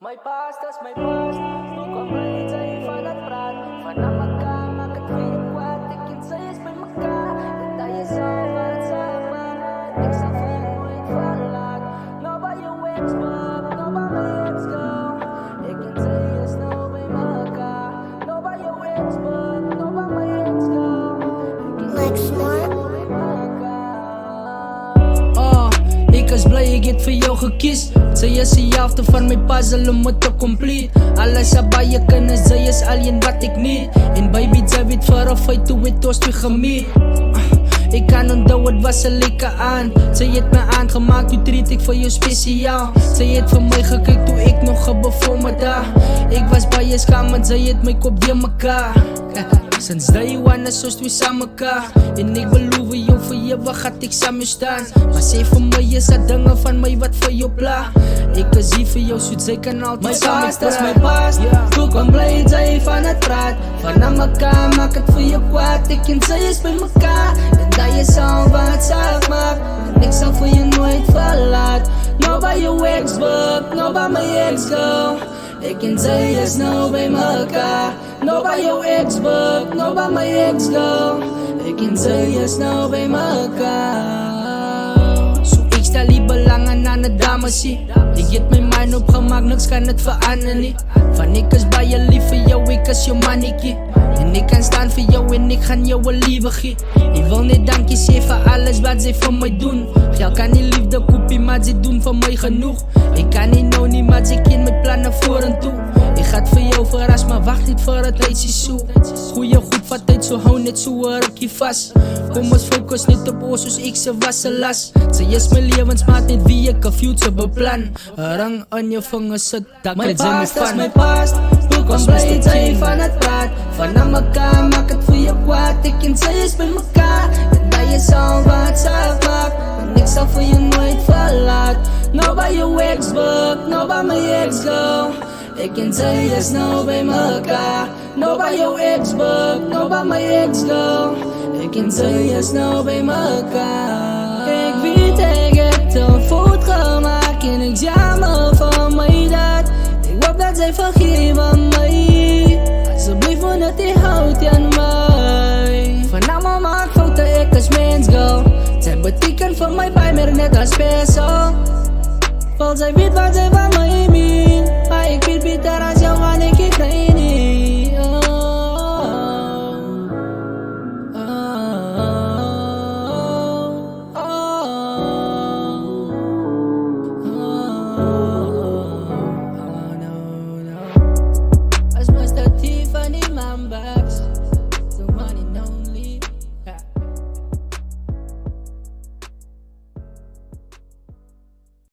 My past, that's my past. Nu kwam blij zijn van het praat. Van aan elkaar, maak het geen kwaad. Ik ken zij is bij elkaar. Dat je zal wat samen. Ik zal voor je nooit verlaat. Nou bij je ex-pub, nou bij mijn ex-girl. Ik ken zij is nou bij elkaar. Nou bij je ex-pub, nou bij mijn ex-girl. Ik ken zij is nou bij elkaar. Ik was blij, ik het voor jou gekies. Zij is die helft van mijn puzzle om het te complete. Alles sabay je kunnen, zij is alleen wat ik niet. En baby, zij weet voor een fight toen we ons weer gemiet. Ik kan onthou, het was een lekker aan. Zij het me aangemaakt, toen treat ik voor jou speciaal. Zij het voor mij gekeken toen ik nog gebevoel me daar. Ik was bij je schaam en zij het my kop die mekaar. Sinds day one is ons twee samen elkaar. En ik beloof jou voor je, wat gaat ik samen staan. Maar sê vir my is dat dinge van my wat vir jou pla. Ek is hier vir jou, soet sy kan altyd saam praat. My past is my past, toe kom blij sy van het praat. Van aan mekaar, maak het vir jou kwaad. Ek en sy is by mekaar, en dat jy sal wat saak maak. En ek sal vir jou nooit verlaat. Nou by jou ex-book, nou by my ex-girl. Ek en sy is nou by mekaar. Nou by jou ex-book, nou by my ex-girl. Ek en sy is nou by mekaar. So ek stel die belangen aan het damesie. Ek het my mind opgemaak, niks kan het verander nie. Van ek is baie lief vir jou, ek is jou mannetjie. En ek kan staan vir jou en ek gaan jou een liefde gee. Ek wil net dankie sê vir alles wat sy vir my doen. Geld kan nie liefde koopie, maar sy doen vir my genoeg. Ek kan nie nou nie, maar sy ken my planne vorentoe. Ek gaat vir jou verras, maar wacht niet voor het tydsie so. Goeie goed vat tyd, so hou net so een rukkie vast. Kom ons focus net op ons, soos ek se was se las. Sy is my levensmaat, net wie ek 'n future beplan. 'n ring in jou vinger sit, dat my past is my past. Toe kom blij sy van het praat. Van aan mekaar, maak het vir jou kwaad. Ek en sy is by mekaar, en dat jy sal wat saak maak. En ek sal vir jou nooit verlaat. Nou by jou ex-book, nou by my ex-girl. Ek en sy is nou by mekaar. Nou by jou ex-book, nou by my ex-girl. Ek en sy is nou by mekaar. Ek weet ek het 'n fout gemaak en ek jammer vir my dat. Ek hoop dat sy vergewe my. Asseblief moet net die hout aan my. Vanavond maak foute, ek is mens girl. Sy beteken vir my baie meer net as peso. Val sy weet wat sy van my mean.